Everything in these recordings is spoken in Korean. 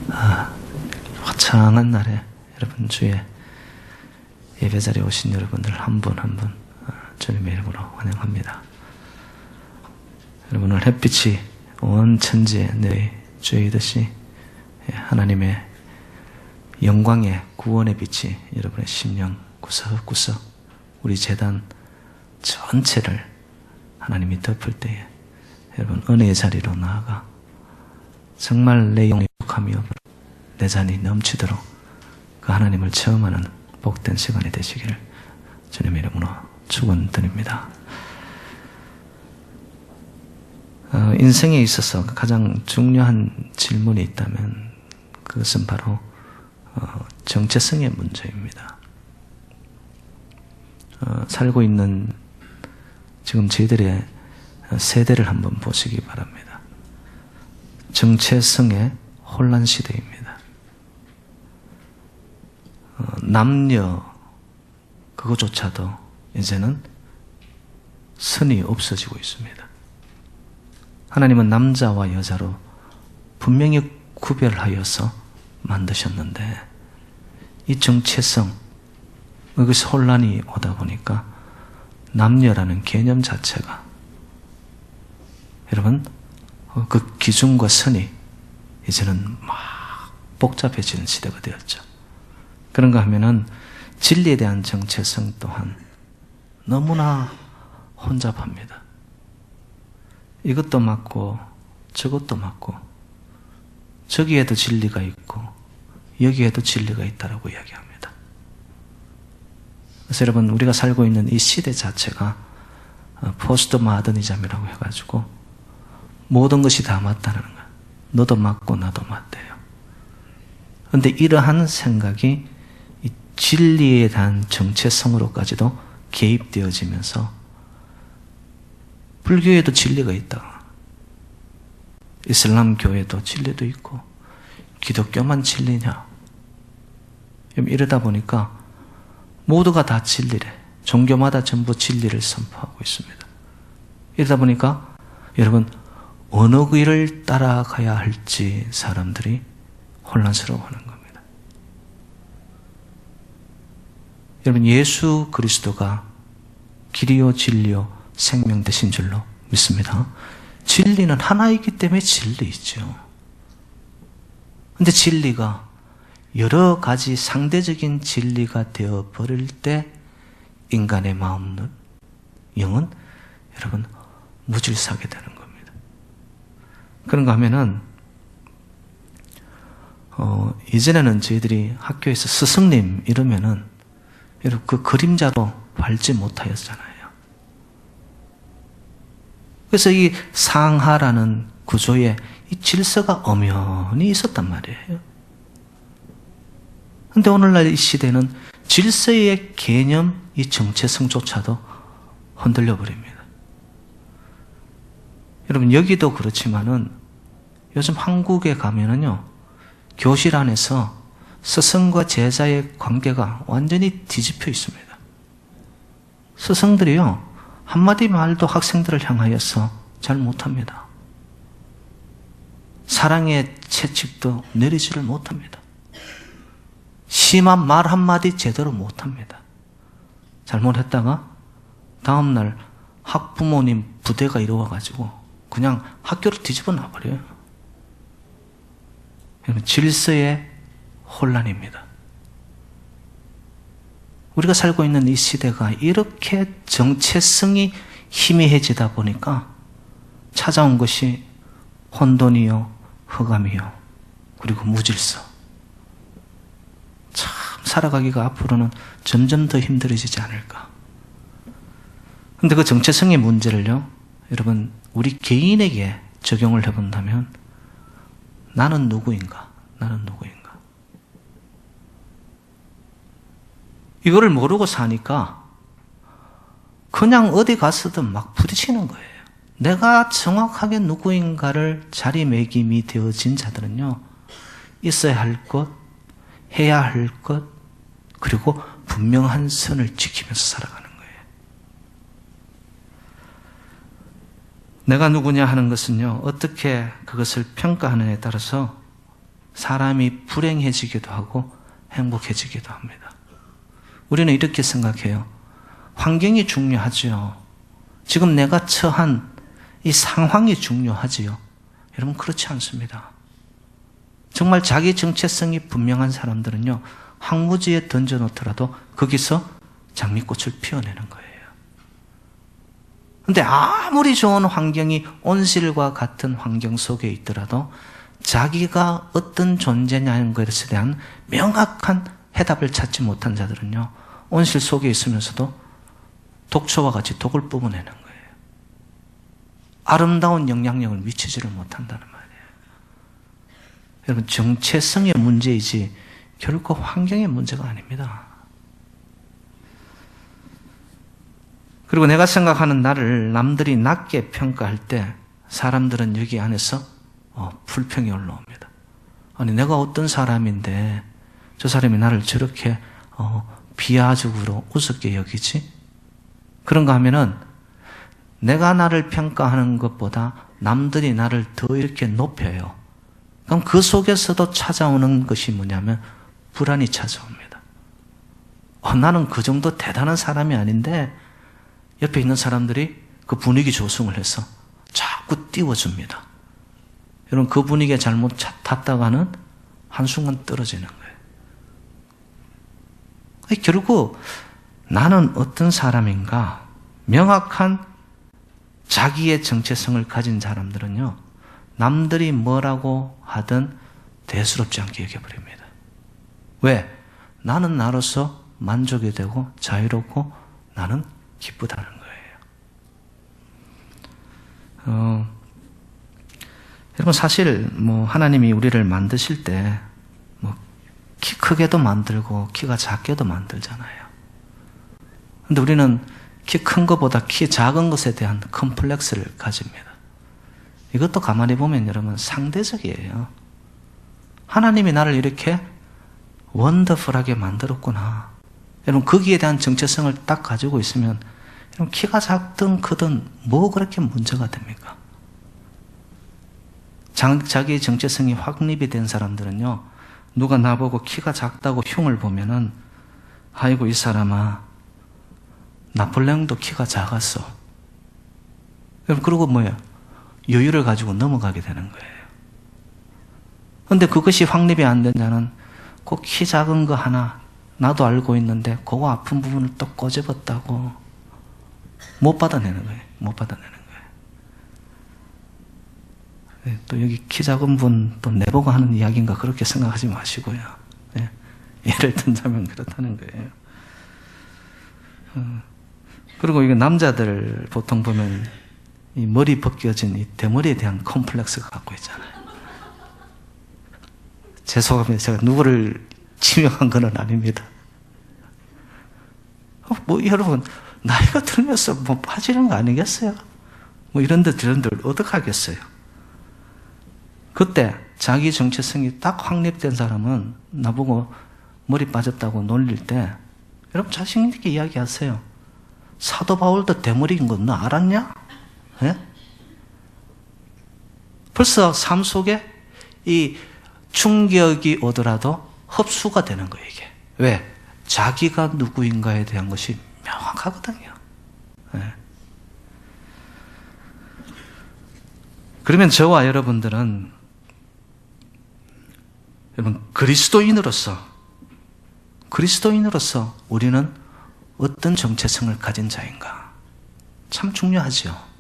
화창한 날에 여러분 주의 예배 자리에 오신 여러분들 한 분 한 분 주님의 이름으로 환영합니다. 여러분 오늘 햇빛이 온 천지에 내주이듯이 하나님의 영광의 구원의 빛이 여러분의 심령 구석구석 우리 재단 전체를 하나님이 덮을 때에 여러분 은혜의 자리로 나아가 정말 내 영이 복하며 내 잔이 넘치도록 그 하나님을 체험하는 복된 시간이 되시기를 주님의 이름으로 축원드립니다. 인생에 있어서 가장 중요한 질문이 있다면 그것은 바로 정체성의 문제입니다. 살고 있는 지금 저희들의 세대를 한번 보시기 바랍니다. 정체성의 혼란 시대입니다. 남녀 그거조차도 이제는 선이 없어지고 있습니다. 하나님은 남자와 여자로 분명히 구별하여서 만드셨는데 이 정체성 여기서 혼란이 오다 보니까 남녀라는 개념 자체가 여러분 그 기준과 선이 이제는 막 복잡해지는 시대가 되었죠. 그런가 하면은 진리에 대한 정체성 또한 너무나 혼잡합니다. 이것도 맞고 저것도 맞고 저기에도 진리가 있고 여기에도 진리가 있다라고 이야기합니다. 그래서 여러분 우리가 살고 있는 이 시대 자체가 포스트 마더니즘이라고 해가지고 모든 것이 다 맞다는 거야. 너도 맞고 나도 맞대요. 그런데 이러한 생각이 이 진리에 대한 정체성으로까지도 개입되어지면서 불교에도 진리가 있다. 이슬람 교회도 진리도 있고 기독교만 진리냐. 이러다 보니까 모두가 다 진리래. 종교마다 전부 진리를 선포하고 있습니다. 이러다 보니까 여러분 어느 길을 따라가야 할지 사람들이 혼란스러워하는 겁니다. 여러분 예수 그리스도가 길이요 진리요 생명 되신 줄로 믿습니다. 진리는 하나이기 때문에 진리이죠. 그런데 진리가 여러 가지 상대적인 진리가 되어버릴 때 인간의 마음은 영은 여러분 무질서하게 되는 겁니다. 그런가 하면은 이전에는 저희들이 학교에서 스승님 이러면은 여러분 그 그림자도 밟지 못하였잖아요. 그래서 이 상하라는 구조에 이 질서가 엄연히 있었단 말이에요. 그런데 오늘날 이 시대는 질서의 개념, 이 정체성조차도 흔들려 버립니다. 여러분 여기도 그렇지만은 요즘 한국에 가면은요 교실 안에서 스승과 제자의 관계가 완전히 뒤집혀 있습니다. 스승들이요 한마디 말도 학생들을 향하여서 잘 못합니다. 사랑의 채찍도 내리지를 못합니다. 심한 말 한마디 제대로 못합니다. 잘못했다가 다음날 학부모님 부대가 이루어가지고 그냥 학교를 뒤집어 놔버려요. 질서의 혼란입니다. 우리가 살고 있는 이 시대가 이렇게 정체성이 희미해지다 보니까 찾아온 것이 혼돈이요, 흑암이요, 그리고 무질서. 참 살아가기가 앞으로는 점점 더 힘들어지지 않을까. 그런데 그 정체성의 문제를요, 여러분 우리 개인에게 적용을 해본다면 나는 누구인가? 나는 누구인가? 이거를 모르고 사니까 그냥 어디 가서든 막 부딪히는 거예요. 내가 정확하게 누구인가를 자리매김이 되어진 자들은요, 있어야 할 것, 해야 할 것, 그리고 분명한 선을 지키면서 살아가는 거예요. 내가 누구냐 하는 것은요, 어떻게 그것을 평가하느냐에 따라서 사람이 불행해지기도 하고 행복해지기도 합니다. 우리는 이렇게 생각해요. 환경이 중요하지요. 지금 내가 처한 이 상황이 중요하지요. 여러분, 그렇지 않습니다. 정말 자기 정체성이 분명한 사람들은요, 황무지에 던져놓더라도 거기서 장미꽃을 피워내는 거예요. 근데 아무리 좋은 환경이 온실과 같은 환경 속에 있더라도 자기가 어떤 존재냐는 것에 대한 명확한 해답을 찾지 못한 자들은요, 온실 속에 있으면서도 독초와 같이 독을 뿜어내는 거예요. 아름다운 영향력을 미치지를 못한다는 말이에요. 여러분, 정체성의 문제이지 결코 환경의 문제가 아닙니다. 그리고 내가 생각하는 나를 남들이 낮게 평가할 때 사람들은 여기 안에서 불평이 올라옵니다. 아니, 내가 어떤 사람인데 저 사람이 나를 저렇게 비하적으로 우습게 여기지? 그런가 하면은 내가 나를 평가하는 것보다 남들이 나를 더 이렇게 높여요. 그럼 그 속에서도 찾아오는 것이 뭐냐면 불안이 찾아옵니다. 나는 그 정도 대단한 사람이 아닌데 옆에 있는 사람들이 그 분위기 조성을 해서 자꾸 띄워줍니다. 여러분, 그 분위기에 잘못 탔다가는 한순간 떨어지는 거예요. 결국 나는 어떤 사람인가 명확한 자기의 정체성을 가진 사람들은요, 남들이 뭐라고 하든 대수롭지 않게 여겨버립니다. 왜? 나는 나로서 만족이 되고 자유롭고 나는 기쁘다는 거예요. 여러분, 사실 하나님이 우리를 만드실 때 키 크게도 만들고 키가 작게도 만들잖아요. 근데 우리는 키 큰 것보다 키 작은 것에 대한 컴플렉스를 가집니다. 이것도 가만히 보면 여러분 상대적이에요. 하나님이 나를 이렇게 원더풀하게 만들었구나. 여러분, 거기에 대한 정체성을 딱 가지고 있으면 여러분, 키가 작든 크든 뭐 그렇게 문제가 됩니까? 자기의 정체성이 확립이 된 사람들은요, 누가 나보고 키가 작다고 흉을 보면은 아이고, 이 사람아, 나폴레옹도 키가 작았어. 그리고 뭐예요? 여유를 가지고 넘어가게 되는 거예요. 그런데 그것이 확립이 안 된 자는 꼭 키 작은 거 하나 나도 알고 있는데 그거 아픈 부분을 또 꼬집었다고 못 받아내는 거예요. 못 받아내는 거예요. 또 여기 키 작은 분 또 내보고 하는 이야기인가 그렇게 생각하지 마시고요. 예를 든다면 그렇다는 거예요. 그리고 이거 남자들 보통 보면 이 머리 벗겨진 이 대머리에 대한 컴플렉스가 갖고 있잖아요. 죄송합니다. 제가 누구를 지명한 건 아닙니다. 여러분, 나이가 들면서 빠지는 거 아니겠어요? 이런데 저런데 어떡하겠어요? 그때 자기 정체성이 딱 확립된 사람은 나보고 머리 빠졌다고 놀릴 때 여러분 자신 있게 이야기하세요. 사도 바울도 대머리인 거 너 알았냐? 예? 벌써 삶 속에 이 충격이 오더라도 흡수가 되는 거예요, 이게. 왜? 자기가 누구인가에 대한 것이 명확하거든요. 예. 그러면 저와 여러분 그리스도인으로서 우리는 어떤 정체성을 가진 자인가? 참 중요하죠.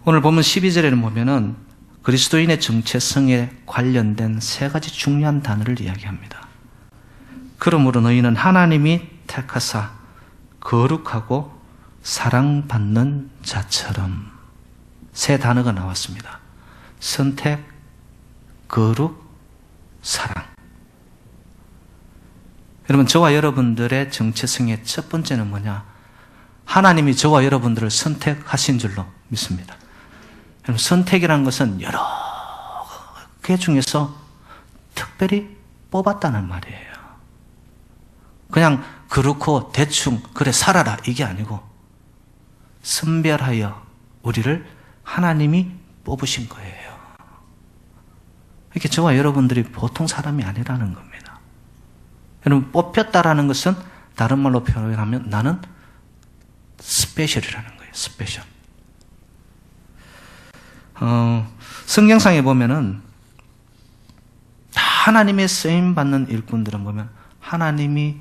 오늘 보면 12절에는 보면은 그리스도인의 정체성에 관련된 세 가지 중요한 단어를 이야기합니다. 그러므로 너희는 하나님이 택하사 거룩하고 사랑받는 자처럼, 세 단어가 나왔습니다. 선택, 거룩, 사랑. 여러분, 저와 여러분들의 정체성의 첫 번째는 뭐냐? 하나님이 저와 여러분들을 선택하신 줄로 믿습니다. 여러분, 선택이라는 것은 여러 개 중에서 특별히 뽑았다는 말이에요. 그냥 그렇고 대충 그래 살아라 이게 아니고 선별하여 우리를 하나님이 뽑으신 거예요. 이렇게 저와 여러분들이 보통 사람이 아니라는 겁니다. 여러분, 뽑혔다라는 것은 다른 말로 표현하면 나는 스페셜이라는 거예요. 스페셜. 성경상에 보면은 다 하나님의 쓰임받는 일꾼들은 보면 하나님이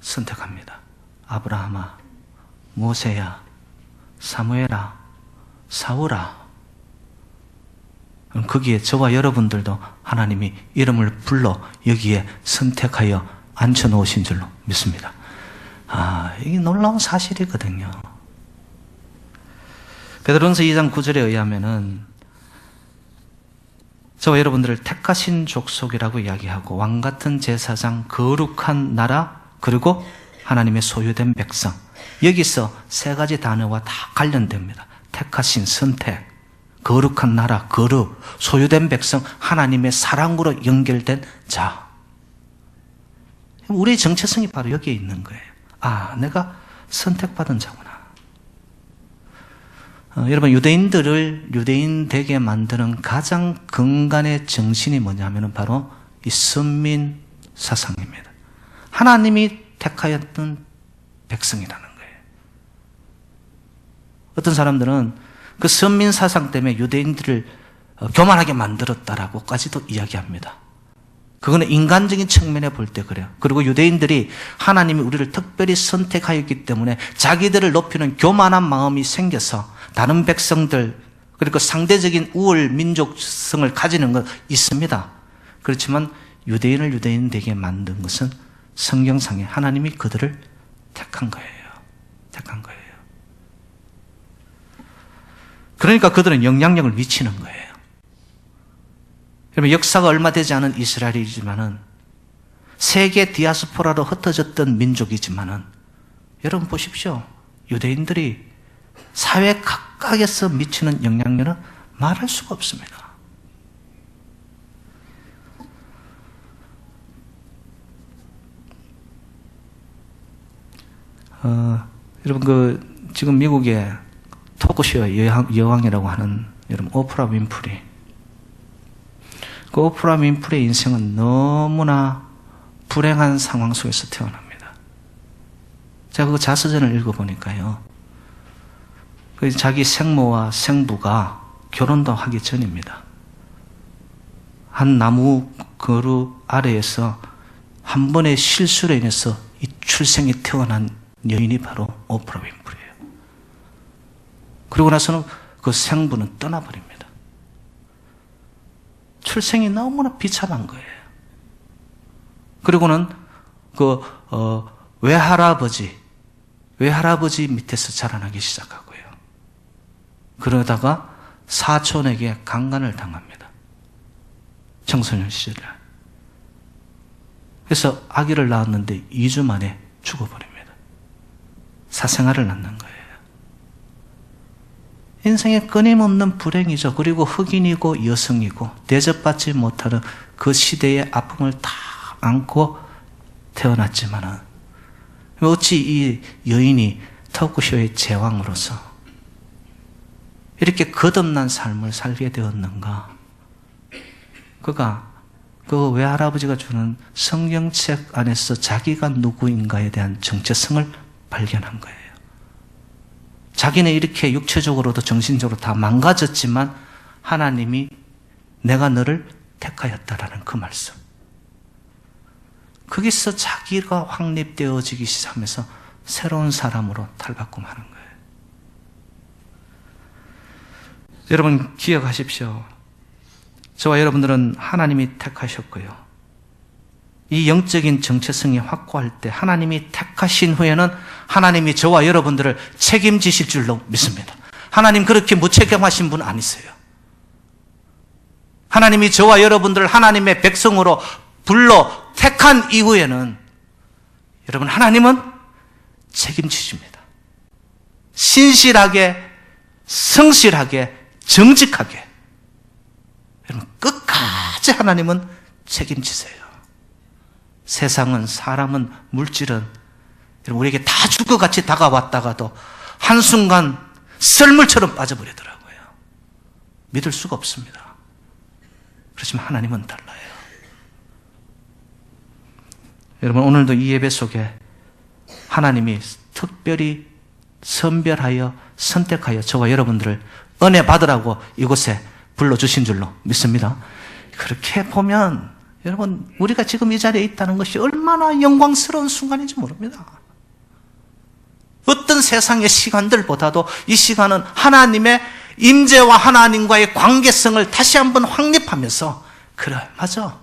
선택합니다. 아브라함아, 모세야, 사무엘아, 사울아. 거기에 저와 여러분들도 하나님이 이름을 불러 여기에 선택하여 앉혀놓으신 줄로 믿습니다. 이게 놀라운 사실이거든요. 베드로전서 2장 9절에 의하면은 저와 여러분들을 택하신 족속이라고 이야기하고 왕같은 제사장, 거룩한 나라, 그리고 하나님의 소유된 백성. 여기서 세 가지 단어와 다 관련됩니다. 택하신, 선택, 거룩한 나라, 거룩, 소유된 백성, 하나님의 사랑으로 연결된 자. 우리의 정체성이 바로 여기에 있는 거예요. 내가 선택받은 자구나. 여러분, 유대인들을 유대인 되게 만드는 가장 근간의 정신이 뭐냐면 바로 이 선민 사상입니다. 하나님이 택하였던 백성이라는 거예요. 어떤 사람들은 그 선민 사상 때문에 유대인들을 교만하게 만들었다라고까지도 이야기합니다. 그거는 인간적인 측면에 볼 때 그래요. 그리고 유대인들이 하나님이 우리를 특별히 선택하였기 때문에 자기들을 높이는 교만한 마음이 생겨서 다른 백성들, 그리고 상대적인 우월 민족성을 가지는 건 있습니다. 그렇지만 유대인을 유대인 되게 만든 것은 성경상에 하나님이 그들을 택한 거예요. 택한 거예요. 그러니까 그들은 영향력을 미치는 거예요. 여러분, 역사가 얼마 되지 않은 이스라엘이지만은 세계 디아스포라로 흩어졌던 민족이지만은 여러분 보십시오. 유대인들이 사회 각각에서 미치는 영향력은 말할 수가 없습니다. 여러분, 지금 미국에 토크쇼의 여왕이라고 하는 여러분 오프라 윈프리. 그 오프라 윈프리의 인생은 너무나 불행한 상황 속에서 태어납니다. 제가 그 자서전을 읽어보니까요. 자기 생모와 생부가 결혼도 하기 전입니다. 한 나무 그루 아래에서 한 번의 실수로 인해서 이 출생이 태어난 여인이 바로 오프라 윈프리예요. 그리고 나서는 그 생부는 떠나버립니다. 출생이 너무나 비참한 거예요. 그리고는 외할아버지 밑에서 자라나기 시작하고요. 그러다가 사촌에게 강간을 당합니다. 청소년 시절에. 그래서 아기를 낳았는데 2주 만에 죽어버립니다. 사생아를 낳는 거예요. 인생에 끊임없는 불행이죠. 그리고 흑인이고 여성이고 대접받지 못하는 그 시대의 아픔을 다 안고 태어났지만은 어찌 이 여인이 토크쇼의 제왕으로서 이렇게 거듭난 삶을 살게 되었는가? 그가 그 외할아버지가 주는 성경책 안에서 자기가 누구인가에 대한 정체성을 발견한 거예요. 자기는 이렇게 육체적으로도 정신적으로 다 망가졌지만 하나님이 내가 너를 택하였다라는 그 말씀. 거기서 자기가 확립되어지기 시작하면서 새로운 사람으로 탈바꿈하는 거예요. 여러분 기억하십시오. 저와 여러분들은 하나님이 택하셨고요. 이 영적인 정체성이 확고할 때 하나님이 택하신 후에는 하나님이 저와 여러분들을 책임지실 줄로 믿습니다. 하나님 그렇게 무책임하신 분 아니세요. 하나님이 저와 여러분들을 하나님의 백성으로 불러 택한 이후에는 여러분 하나님은 책임지십니다. 신실하게, 성실하게, 정직하게 여러분 끝까지 하나님은 책임지세요. 세상은, 사람은, 물질은 우리에게 다 죽어같이 다가왔다가도 한순간 썰물처럼 빠져버리더라고요. 믿을 수가 없습니다. 그렇지만 하나님은 달라요. 여러분, 오늘도 이 예배 속에 하나님이 특별히 선별하여 선택하여 저와 여러분들을 은혜 받으라고 이곳에 불러주신 줄로 믿습니다. 그렇게 보면 여러분, 우리가 지금 이 자리에 있다는 것이 얼마나 영광스러운 순간인지 모릅니다. 어떤 세상의 시간들보다도 이 시간은 하나님의 임재와 하나님과의 관계성을 다시 한번 확립하면서, 그래, 맞아,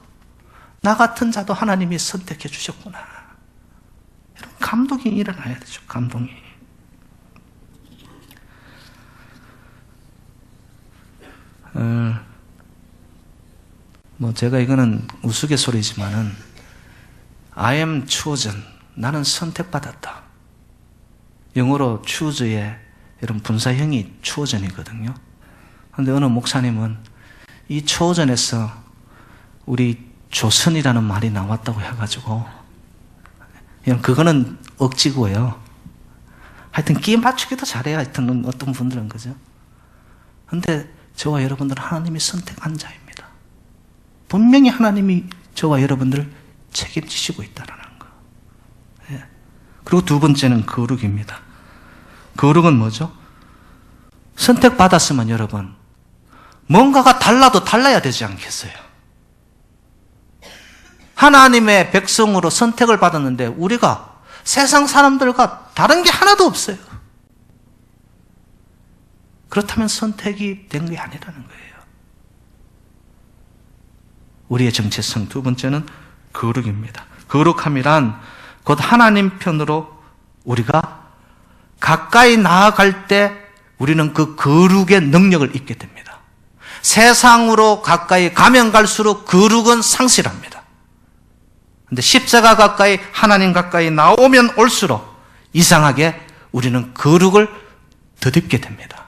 나 같은 자도 하나님이 선택해 주셨구나. 여러분, 감동이 일어나야 되죠. 감동이. 제가 이거는 우스갯소리지만은 I am chosen, 나는 선택받았다. 영어로 choose의 여러분 분사형이 chosen이거든요. 그런데 어느 목사님은 이 chosen에서 우리 조선이라는 말이 나왔다고 해가지고, 그거는 억지고요. 하여튼 끼 맞추기도 잘해요. 하여튼 어떤 분들은, 그죠? 근데 저와 여러분들은 하나님이 선택한 자입니다. 분명히 하나님이 저와 여러분들을 책임지시고 있다는 거. 예. 그리고 두 번째는 거룩입니다. 거룩은 뭐죠? 선택받았으면 여러분, 뭔가가 달라도 달라야 되지 않겠어요? 하나님의 백성으로 선택을 받았는데 우리가 세상 사람들과 다른 게 하나도 없어요. 그렇다면 선택이 된 게 아니라는 거예요. 우리의 정체성. 두 번째는 거룩입니다. 거룩함이란 곧 하나님 편으로 우리가 가까이 나아갈 때 우리는 그 거룩의 능력을 잊게 됩니다. 세상으로 가까이 가면 갈수록 거룩은 상실합니다. 그런데 십자가 가까이, 하나님 가까이 나오면 올수록 이상하게 우리는 거룩을 덧입게 됩니다.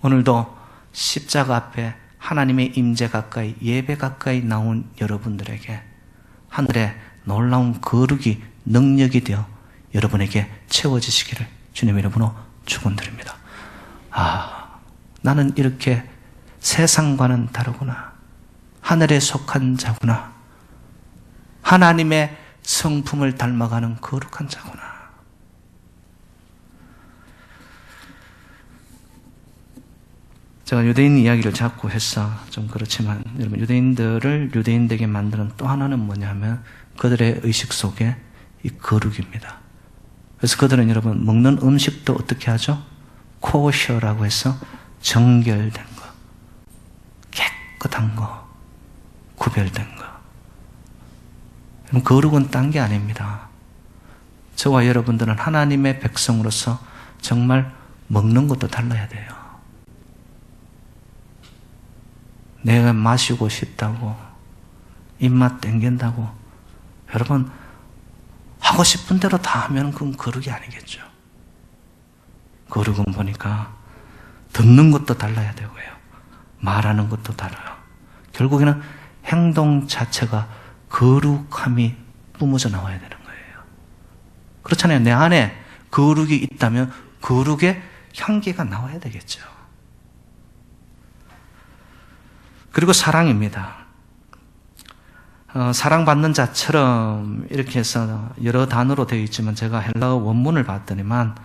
오늘도 십자가 앞에 하나님의 임재 가까이, 예배 가까이 나온 여러분들에게 하늘의 놀라운 거룩이 능력이 되어 여러분에게 채워지시기를 주님의 이름으로 축원드립니다. 나는 이렇게 세상과는 다르구나. 하늘에 속한 자구나. 하나님의 성품을 닮아가는 거룩한 자구나. 제가 유대인 이야기를 자꾸 해서 좀 그렇지만, 여러분, 유대인들을 유대인되게 만드는 또 하나는 뭐냐면 그들의 의식 속에 이 거룩입니다. 그래서 그들은 여러분 먹는 음식도 어떻게 하죠? 코셔라고 해서 정결된 거, 깨끗한 거, 구별된 거. 여러분, 거룩은 딴 게 아닙니다. 저와 여러분들은 하나님의 백성으로서 정말 먹는 것도 달라야 돼요. 내가 마시고 싶다고, 입맛 땡긴다고, 여러분, 하고 싶은 대로 다 하면 그건 거룩이 아니겠죠. 거룩은 보니까 듣는 것도 달라야 되고요. 말하는 것도 달라요. 결국에는 행동 자체가 거룩함이 뿜어져 나와야 되는 거예요. 그렇잖아요. 내 안에 거룩이 있다면 거룩의 향기가 나와야 되겠죠. 그리고 사랑입니다. 사랑받는 자처럼 이렇게 해서 여러 단어로 되어 있지만 제가 헬라어 원문을 봤더니만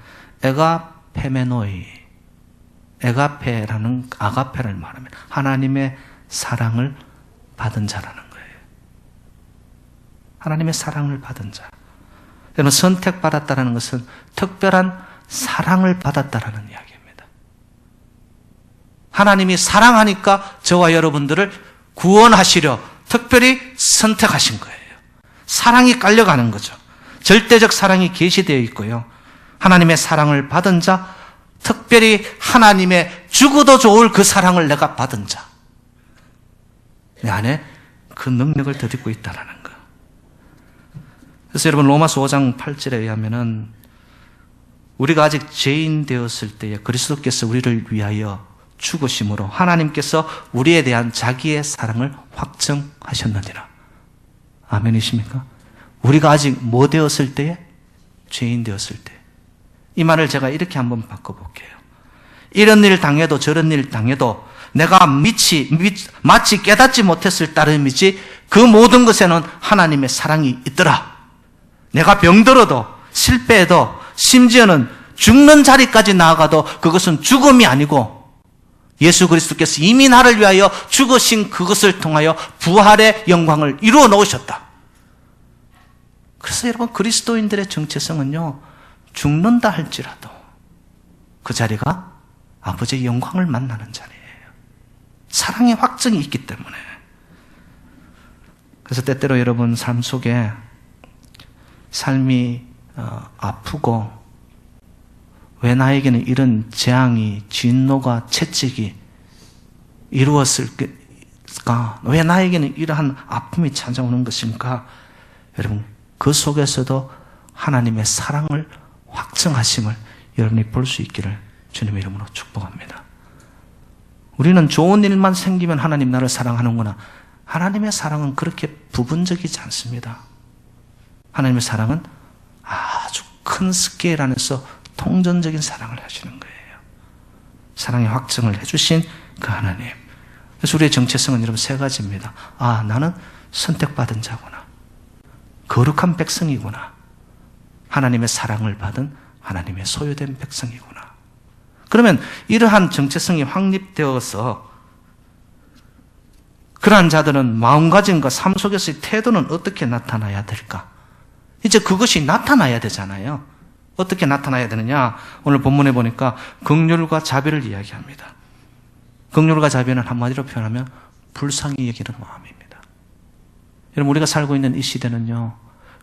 에가페메노이, 에가페라는 아가페를 말하면 하나님의 사랑을 받은 자라는 거예요. 하나님의 사랑을 받은 자. 여러분, 선택받았다는 것은 특별한 사랑을 받았다는 이야기입니다. 하나님이 사랑하니까 저와 여러분들을 구원하시려 특별히 선택하신 거예요. 사랑이 깔려가는 거죠. 절대적 사랑이 계시되어 있고요. 하나님의 사랑을 받은 자, 특별히 하나님의 죽어도 좋을 그 사랑을 내가 받은 자. 내 안에 그 능력을 덧입고 있다는 거. 그래서 여러분, 로마서 5장 8절에 의하면은 우리가 아직 죄인 되었을 때에 그리스도께서 우리를 위하여 죽으심으로 하나님께서 우리에 대한 자기의 사랑을 확정하셨느니라. 아멘이십니까? 우리가 아직 뭐 되었을 때에? 죄인 되었을 때. 이 말을 제가 이렇게 한번 바꿔볼게요. 이런 일 당해도 저런 일 당해도 내가 마치 깨닫지 못했을 따름이지 그 모든 것에는 하나님의 사랑이 있더라. 내가 병들어도 실패해도 심지어는 죽는 자리까지 나아가도 그것은 죽음이 아니고 예수 그리스도께서 이미 나를 위하여 죽으신 그것을 통하여 부활의 영광을 이루어 놓으셨다. 그래서 여러분, 그리스도인들의 정체성은요, 죽는다 할지라도 그 자리가 아버지의 영광을 만나는 자리예요. 사랑의 확증이 있기 때문에. 그래서 때때로 여러분 삶 속에 삶이 아프고 왜 나에게는 이런 재앙이, 진노가, 채찍이 이루었을까? 왜 나에게는 이러한 아픔이 찾아오는 것인가? 여러분, 그 속에서도 하나님의 사랑을 확증하심을 여러분이 볼 수 있기를 주님의 이름으로 축복합니다. 우리는 좋은 일만 생기면 하나님 나를 사랑하는구나. 하나님의 사랑은 그렇게 부분적이지 않습니다. 하나님의 사랑은 아주 큰 스케일 안에서 통전적인 사랑을 하시는 거예요. 사랑의 확증을 해주신 그 하나님. 그래서 우리의 정체성은 여러분 세 가지입니다. 아, 나는 선택받은 자구나. 거룩한 백성이구나. 하나님의 사랑을 받은 하나님의 소유된 백성이구나. 그러면 이러한 정체성이 확립되어서 그러한 자들은 마음가짐과 삶 속에서의 태도는 어떻게 나타나야 될까? 이제 그것이 나타나야 되잖아요. 어떻게 나타나야 되느냐? 오늘 본문에 보니까 긍휼과 자비를 이야기합니다. 긍휼과 자비는 한마디로 표현하면 불쌍히 여기는 마음입니다. 여러분, 우리가 살고 있는 이 시대는요,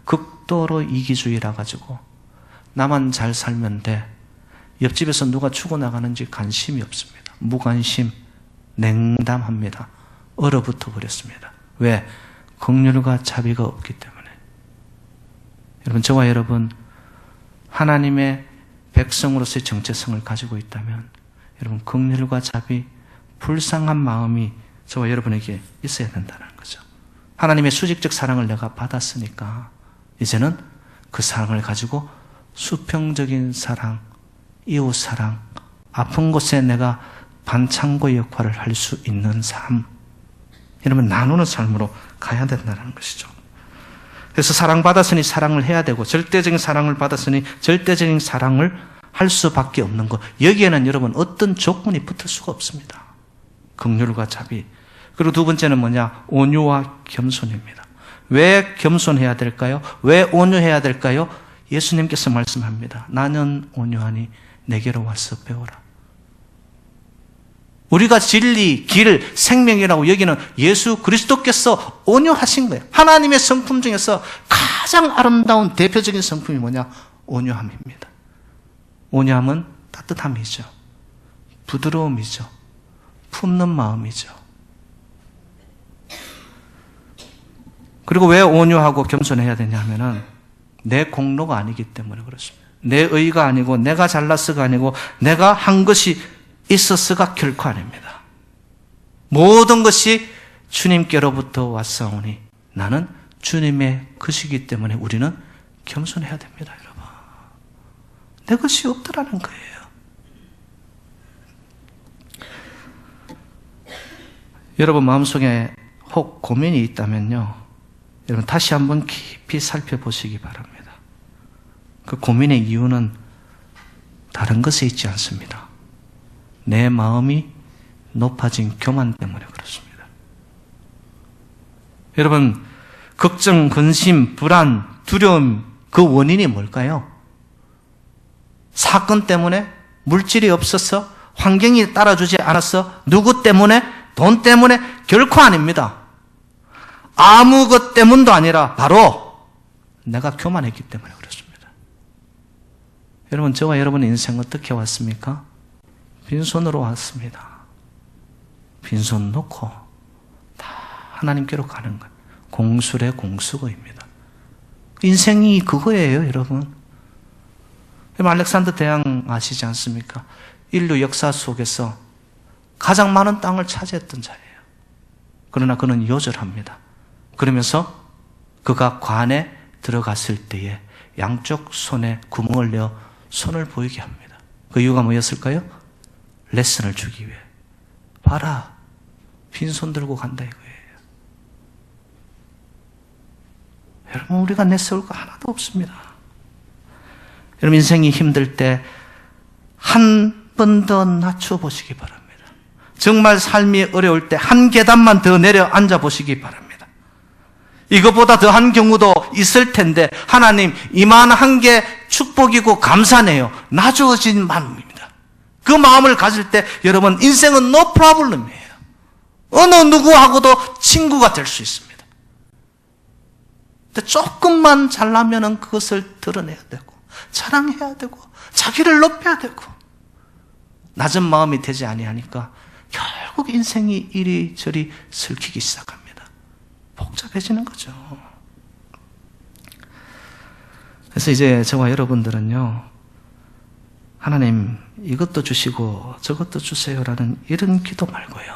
극도로 이기주의라 가지고 나만 잘 살면 돼. 옆집에서 누가 죽어나가는지 관심이 없습니다. 무관심, 냉담합니다. 얼어붙어 버렸습니다. 왜? 긍휼과 자비가 없기 때문에. 여러분, 저와 여러분 하나님의 백성으로서의 정체성을 가지고 있다면 여러분, 긍휼과 자비, 불쌍한 마음이 저와 여러분에게 있어야 된다는 거죠. 하나님의 수직적 사랑을 내가 받았으니까 이제는 그 사랑을 가지고 수평적인 사랑, 이웃 사랑, 아픈 곳에 내가 반창고 역할을 할 수 있는 삶, 여러분 나누는 삶으로 가야 된다는 것이죠. 그래서 사랑받았으니 사랑을 해야 되고, 절대적인 사랑을 받았으니 절대적인 사랑을 할 수밖에 없는 것. 여기에는 여러분 어떤 조건이 붙을 수가 없습니다. 긍휼과 자비. 그리고 두 번째는 뭐냐? 온유와 겸손입니다. 왜 겸손해야 될까요? 왜 온유해야 될까요? 예수님께서 말씀합니다. 나는 온유하니 내게로 와서 배우라. 우리가 진리, 길, 생명이라고 여기는 예수 그리스도께서 온유하신 거예요. 하나님의 성품 중에서 가장 아름다운 대표적인 성품이 뭐냐? 온유함입니다. 온유함은 따뜻함이죠. 부드러움이죠. 품는 마음이죠. 그리고 왜 온유하고 겸손해야 되냐 하면은 내 공로가 아니기 때문에 그렇습니다. 내 의가 아니고 내가 잘났어가 아니고 내가 한 것이 있었어가 결코 아닙니다. 모든 것이 주님께로부터 왔사오니 나는 주님의 것이기 때문에 우리는 겸손해야 됩니다, 여러분. 내 것이 없더라는 거예요. 여러분 마음속에 혹 고민이 있다면요, 여러분 다시 한번 깊이 살펴보시기 바랍니다. 그 고민의 이유는 다른 것에 있지 않습니다. 내 마음이 높아진 교만 때문에 그렇습니다. 여러분, 걱정, 근심, 불안, 두려움, 그 원인이 뭘까요? 사건 때문에, 물질이 없어서, 환경이 따라주지 않아서, 누구 때문에, 돈 때문에 결코 아닙니다. 아무 것 때문도 아니라 바로 내가 교만했기 때문에 그렇습니다. 여러분, 저와 여러분의 인생 어떻게 왔습니까? 빈손으로 왔습니다. 빈손 놓고 다 하나님께로 가는 것. 공술의 공수거입니다. 인생이 그거예요, 여러분. 알렉산더 대왕 아시지 않습니까? 인류 역사 속에서 가장 많은 땅을 차지했던 자예요. 그러나 그는 요절합니다. 그러면서 그가 관에 들어갔을 때에 양쪽 손에 구멍을 내어 손을 보이게 합니다. 그 이유가 뭐였을까요? 레슨을 주기 위해. 봐라, 빈손 들고 간다 이거예요. 여러분, 우리가 내세울 거 하나도 없습니다. 여러분, 인생이 힘들 때 한 번 더 낮춰 보시기 바랍니다. 정말 삶이 어려울 때 한 계단만 더 내려 앉아 보시기 바랍니다. 이것보다 더한 경우도 있을 텐데 하나님, 이만한 게 축복이고 감사네요. 나주어진 마음입니다. 그 마음을 가질 때 여러분, 인생은 no problem이에요. 어느 누구하고도 친구가 될 수 있습니다. 근데 조금만 잘나면은 그것을 드러내야 되고 자랑해야 되고 자기를 높여야 되고, 낮은 마음이 되지 아니하니까 결국 인생이 이리저리 슬키기 시작합니다. 복잡해지는 거죠. 그래서 이제 저와 여러분들은요, 하나님 이것도 주시고 저것도 주세요라는 이런 기도 말고요,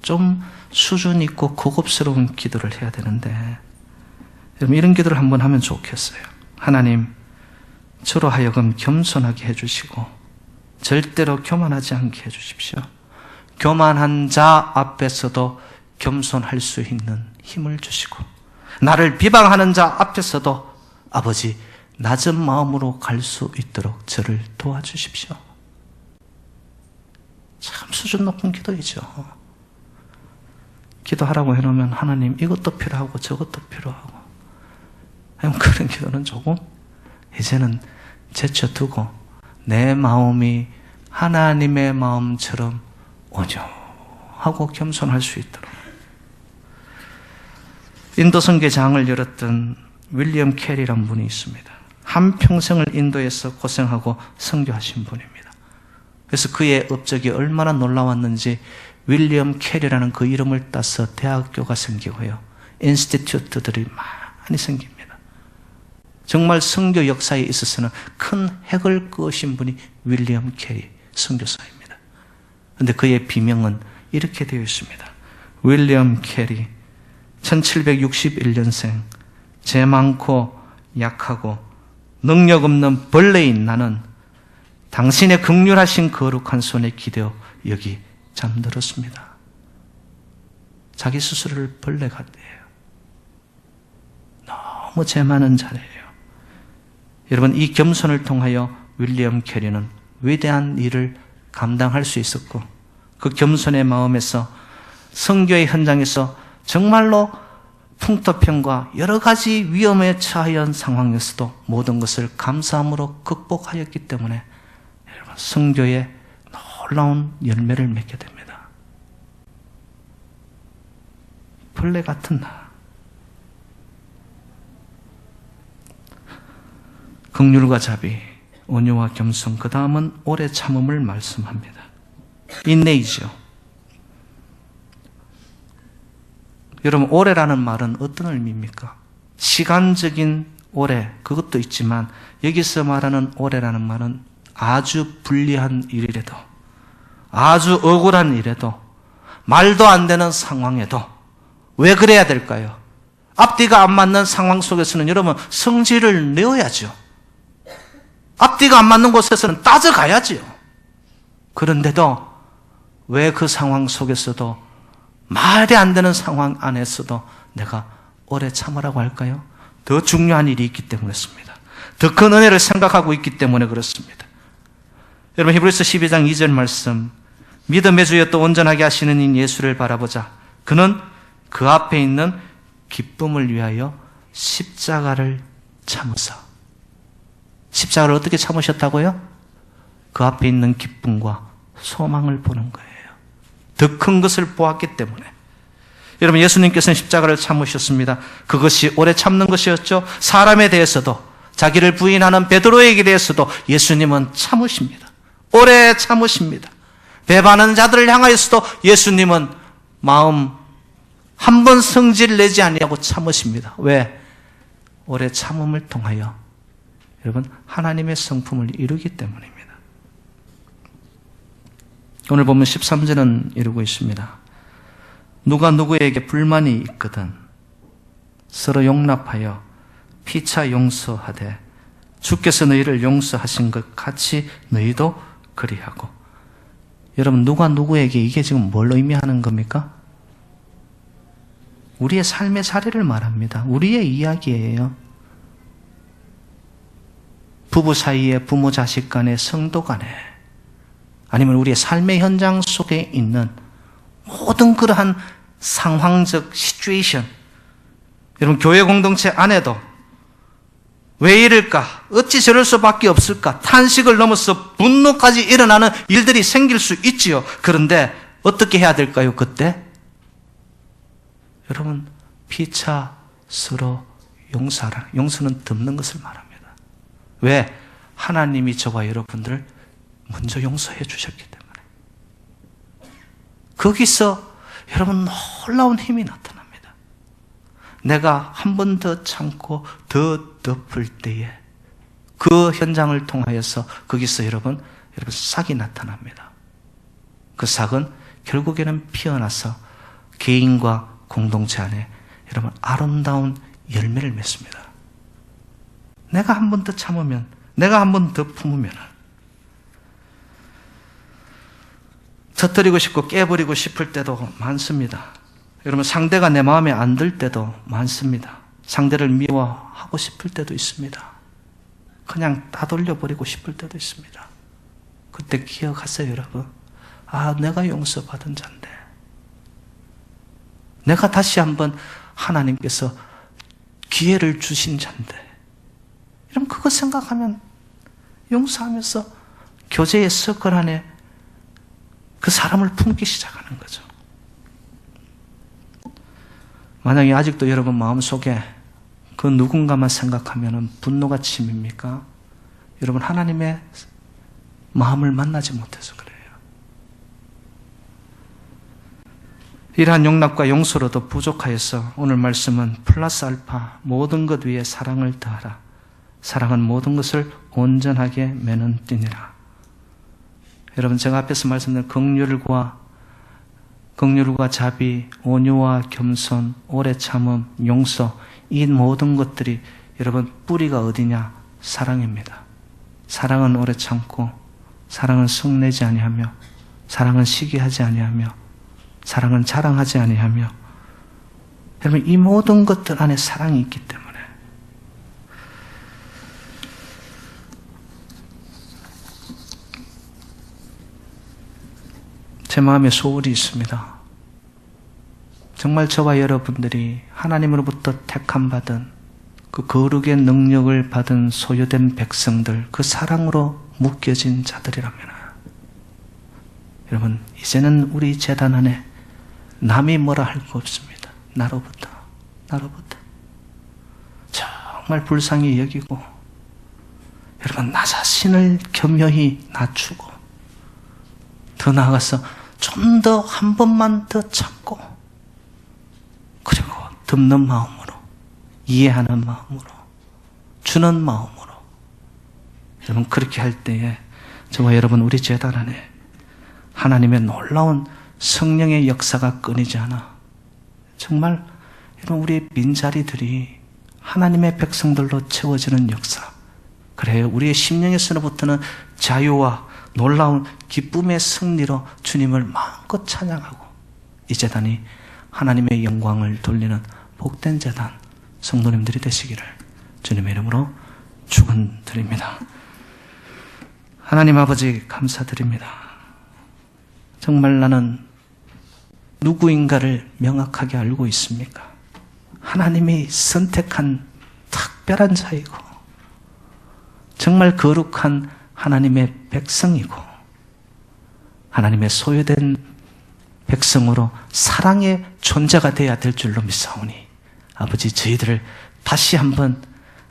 좀 수준 있고 고급스러운 기도를 해야 되는데, 여러분 이런 기도를 한번 하면 좋겠어요. 하나님, 저로 하여금 겸손하게 해주시고 절대로 교만하지 않게 해주십시오. 교만한 자 앞에서도 겸손할 수 있는 힘을 주시고, 나를 비방하는 자 앞에서도 아버지 낮은 마음으로 갈 수 있도록 저를 도와주십시오. 참 수준 높은 기도이죠. 기도하라고 해놓으면 하나님 이것도 필요하고 저것도 필요하고, 그런 기도는 조금 이제는 제쳐두고 내 마음이 하나님의 마음처럼 온유하고 겸손할 수 있도록. 인도 선교장을 열었던 윌리엄 캐리라는 분이 있습니다. 한평생을 인도에서 고생하고 선교하신 분입니다. 그래서 그의 업적이 얼마나 놀라웠는지 윌리엄 캐리라는 그 이름을 따서 대학교가 생기고요, 인스티튜트들이 많이 생깁니다. 정말 선교 역사에 있어서는 큰 획을 그으신 분이 윌리엄 캐리 선교사입니다. 그런데 그의 비명은 이렇게 되어 있습니다. 윌리엄 캐리, 1761년생, 죄 많고 약하고 능력 없는 벌레인 나는 당신의 긍휼하신 거룩한 손에 기대어 여기 잠들었습니다. 자기 스스로를 벌레 같대요. 너무 죄 많은 자예요. 여러분, 이 겸손을 통하여 윌리엄 캐리는 위대한 일을 감당할 수 있었고, 그 겸손의 마음에서 선교의 현장에서 정말로 풍토병과 여러 가지 위험에 처한 상황에서도 모든 것을 감사함으로 극복하였기 때문에 여러분, 선교의 놀라운 열매를 맺게 됩니다. 벌레 같은 나, 긍휼과 자비, 온유와 겸손, 그 다음은 오래 참음을 말씀합니다. 인내이죠. 여러분, 오래라는 말은 어떤 의미입니까? 시간적인 오래, 그것도 있지만 여기서 말하는 오래라는 말은 아주 불리한 일이라도, 아주 억울한 일에도, 말도 안 되는 상황에도 왜 그래야 될까요? 앞뒤가 안 맞는 상황 속에서는 여러분 성질을 내어야죠. 앞뒤가 안 맞는 곳에서는 따져가야지요. 그런데도 왜 그 상황 속에서도, 말이 안 되는 상황 안에서도 내가 오래 참으라고 할까요? 더 중요한 일이 있기 때문에 그렇습니다. 더 큰 은혜를 생각하고 있기 때문에 그렇습니다. 여러분, 히브리서 12장 2절 말씀, 믿음의 주여 또 온전하게 하시는 인 예수를 바라보자. 그는 그 앞에 있는 기쁨을 위하여 십자가를 참으사. 십자가를 어떻게 참으셨다고요? 그 앞에 있는 기쁨과 소망을 보는 거예요. 더 큰 것을 보았기 때문에. 여러분, 예수님께서는 십자가를 참으셨습니다. 그것이 오래 참는 것이었죠. 사람에 대해서도, 자기를 부인하는 베드로에게 대해서도 예수님은 참으십니다. 오래 참으십니다. 배반하는 자들을 향하여서도 예수님은 마음 한 번 성질 내지 아니하고 참으십니다. 왜? 오래 참음을 통하여 여러분, 하나님의 성품을 이루기 때문입니다. 오늘 보면 13절은 이루고 있습니다. 누가 누구에게 불만이 있거든 서로 용납하여 피차 용서하되 주께서 너희를 용서하신 것 같이 너희도 그리하고. 여러분, 누가 누구에게 이게 지금 뭘 의미하는 겁니까? 우리의 삶의 사례를 말합니다. 우리의 이야기예요. 부부 사이에, 부모 자식 간에, 성도 간에, 아니면 우리의 삶의 현장 속에 있는 모든 그러한 상황적 시츄에이션, 여러분, 교회 공동체 안에도 왜 이럴까? 어찌 저럴 수밖에 없을까? 탄식을 넘어서 분노까지 일어나는 일들이 생길 수 있지요. 그런데 어떻게 해야 될까요? 그때? 여러분, 피차 서로 용서하라. 용서는 덮는 것을 말합니다. 왜? 하나님이 저와 여러분들을 먼저 용서해 주셨기 때문에. 거기서 여러분 놀라운 힘이 나타납니다. 내가 한 번 더 참고 더 덮을 때에 그 현장을 통하여서 거기서 여러분 싹이 나타납니다. 그 싹은 결국에는 피어나서 개인과 공동체 안에 여러분 아름다운 열매를 맺습니다. 내가 한 번 더 참으면, 내가 한 번 더 품으면 터뜨리고 싶고 깨버리고 싶을 때도 많습니다. 여러분, 상대가 내 마음에 안 들 때도 많습니다. 상대를 미워하고 싶을 때도 있습니다. 그냥 다 돌려버리고 싶을 때도 있습니다. 그때 기억하세요, 여러분. 아, 내가 용서받은 자인데, 내가 다시 한번 하나님께서 기회를 주신 자인데, 여러분, 그거 생각하면 용서하면서 교제의 서클 안에 그 사람을 품기 시작하는 거죠. 만약에 아직도 여러분 마음속에 그 누군가만 생각하면 분노가 침입니까? 여러분, 하나님의 마음을 만나지 못해서 그래요. 이러한 용납과 용서로도 부족하여서 오늘 말씀은 플러스 알파, 모든 것 위에 사랑을 더하라. 사랑은 모든 것을 온전하게 매는 띠니라. 여러분, 제가 앞에서 말씀드린 긍휼과 자비, 온유와 겸손, 오래 참음, 용서, 이 모든 것들이 여러분 뿌리가 어디냐? 사랑입니다. 사랑은 오래 참고, 사랑은 성내지 아니하며, 사랑은 시기하지 아니하며, 사랑은 자랑하지 아니하며, 여러분 이 모든 것들 안에 사랑이 있기 때문에 제 마음에 소울이 있습니다. 정말 저와 여러분들이 하나님으로부터 택함받은 그 거룩의 능력을 받은 소유된 백성들, 그 사랑으로 묶여진 자들이라면, 여러분 이제는 우리 제단 안에 남이 뭐라 할 거 없습니다. 나로부터 정말 불쌍히 여기고, 여러분 나 자신을 겸허히 낮추고, 더 나아가서 좀 더 한 번만 더 참고, 그리고 덮는 마음으로, 이해하는 마음으로, 주는 마음으로, 여러분 그렇게 할 때에 저와 여러분 우리 제단 안에 하나님의 놀라운 성령의 역사가 끊이지 않아 정말 여러분 우리의 빈자리들이 하나님의 백성들로 채워지는 역사, 그래요. 우리의 심령에서부터는 자유와 놀라운 기쁨의 승리로 주님을 마음껏 찬양하고, 이 제단이 하나님의 영광을 돌리는 복된 제단, 성도님들이 되시기를 주님의 이름으로 축원드립니다. 하나님 아버지 감사드립니다. 정말 나는 누구인가를 명확하게 알고 있습니까? 하나님이 선택한 특별한 자이고, 정말 거룩한 하나님의 백성이고, 하나님의 소유된 백성으로 사랑의 존재가 되어야 될 줄로 믿사오니, 아버지 저희들을 다시 한번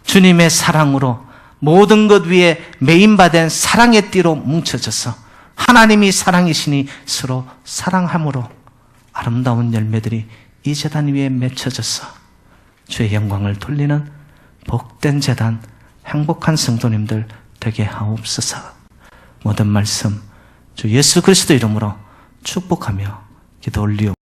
주님의 사랑으로 모든 것 위에 메인바된 사랑의 띠로 뭉쳐져서 하나님이 사랑이시니 서로 사랑함으로 아름다운 열매들이 이 제단 위에 맺혀져서 주의 영광을 돌리는 복된 제단, 행복한 성도님들 되게 하옵소서. 모든 말씀 주 예수 그리스도 이름으로 축복하며 기도 올리옵소서.